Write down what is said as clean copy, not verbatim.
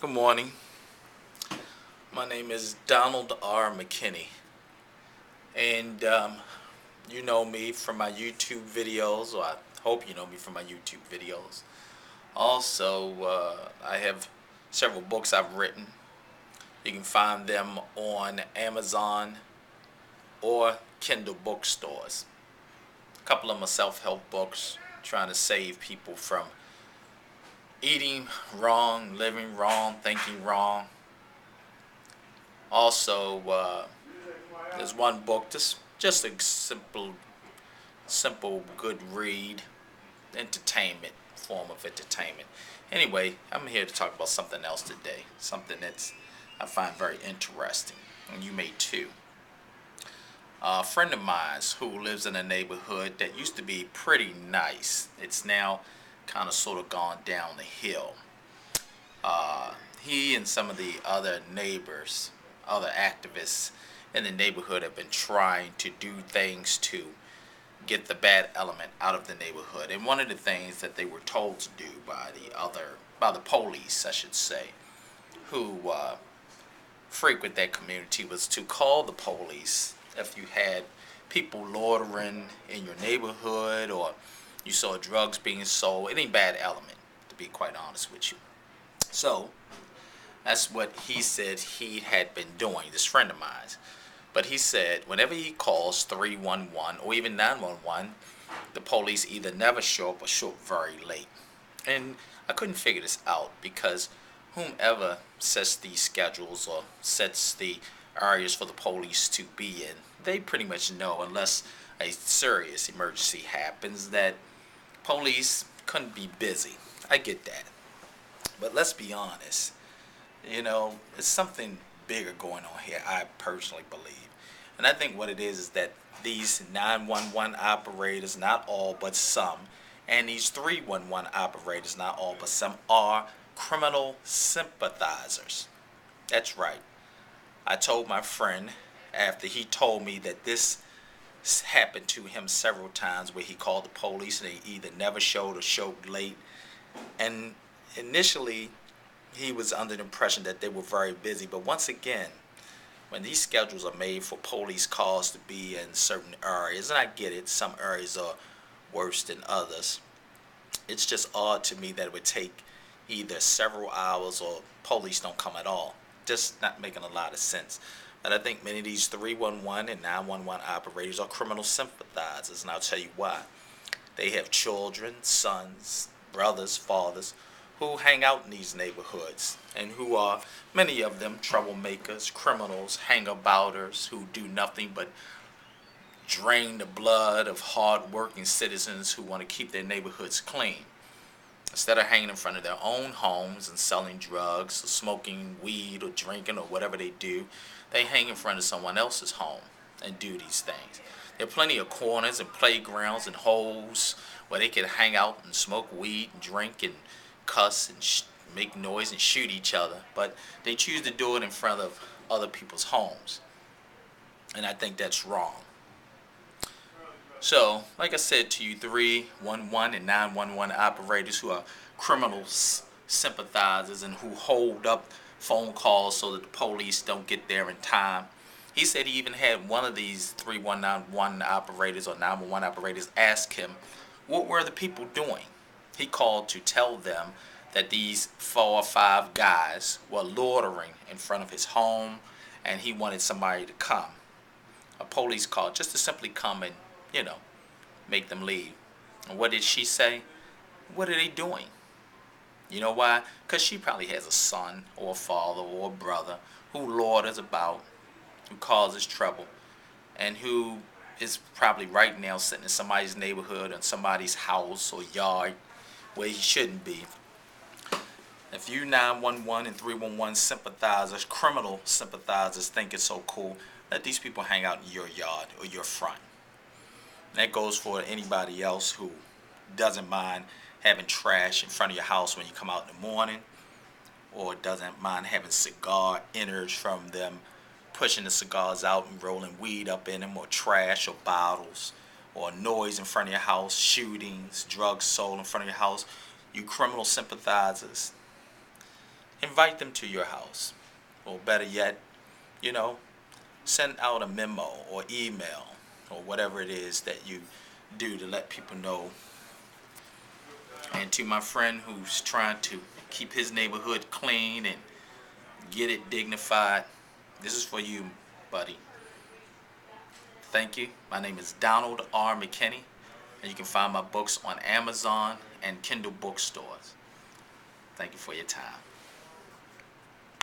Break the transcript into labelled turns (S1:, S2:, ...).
S1: Good morning. My name is Donald R. McKinney, and you know me from my YouTube videos, or I hope you know me from my YouTube videos. Also, I have several books I've written. You can find them on Amazon or Kindle bookstores. A couple of them are self-help books trying to save people from eating wrong, living wrong, thinking wrong. Also, there's one book, just a simple, good read, entertainment, form of entertainment. Anyway, I'm here to talk about something else today, something that's I find very interesting, and you may too. A friend of mine who lives in a neighborhood that used to be pretty nice. It's now kind of sort of gone down the hill. He and some of the other neighbors, other activists in the neighborhood have been trying to do things to get the bad element out of the neighborhood. And one of the things that they were told to do by the police, I should say, who frequent that community, was to call the police if you had people loitering in your neighborhood or you saw drugs being sold, any bad element, to be quite honest with you. So that's what he said he had been doing, this friend of mine. But he said whenever he calls 311 or even 911, the police either never show up or show up very late. And I couldn't figure this out because whomever sets these schedules or sets the areas for the police to be in, they pretty much know, unless a serious emergency happens, that police couldn't be busy. I get that. But let's be honest. It's something bigger going on here, I personally believe. And I think what it is that these 911 operators, not all but some, and these 311 operators, not all but some, are criminal sympathizers. That's right. I told my friend after he told me that this happened to him several times where he called the police and they either never showed or showed late. And initially, he was under the impression that they were very busy. But once again, when these schedules are made for police calls to be in certain areas, and I get it, some areas are worse than others, it's just odd to me that it would take either several hours or police don't come at all. Just not making a lot of sense. But I think many of these 311 and 911 operators are criminal sympathizers, and I'll tell you why. They have children, sons, brothers, fathers, who hang out in these neighborhoods and who are, many of them, troublemakers, criminals, hangabouters who do nothing but drain the blood of hard-working citizens who want to keep their neighborhoods clean. Instead of hanging in front of their own homes and selling drugs or smoking weed or drinking or whatever they do, they hang in front of someone else's home and do these things. There are plenty of corners and playgrounds and holes where they can hang out and smoke weed and drink and cuss and make noise and shoot each other, but they choose to do it in front of other people's homes. And I think that's wrong. So, like I said to you, 311 and 911 operators who are criminal sympathizers and who hold up phone calls so that the police don't get there in time. He said he even had one of these 311 operators or 911 operators ask him, what were the people doing? He called to tell them that these 4 or 5 guys were loitering in front of his home and he wanted somebody to come. A police call just to simply come and, make them leave. And what did she say? What are they doing? You know why? Because she probably has a son or a father or a brother who loiters about, who causes trouble, and who is probably right now sitting in somebody's neighborhood or somebody's house or yard where he shouldn't be. If you 911 and 311 sympathizers, criminal sympathizers, think it's so cool, let these people hang out in your yard or your front. And that goes for anybody else who doesn't mind having trash in front of your house when you come out in the morning, or doesn't mind having cigar innards from them pushing the cigars out and rolling weed up in them, or trash or bottles, or noise in front of your house, shootings, drugs sold in front of your house. You criminal sympathizers, invite them to your house. Or better yet, you know, send out a memo or email or whatever it is that you do to let people know. And to my friend who's trying to keep his neighborhood clean and get it dignified, this is for you, buddy. Thank you. My name is Donald R. McKinney, and you can find my books on Amazon and Kindle bookstores. Thank you for your time.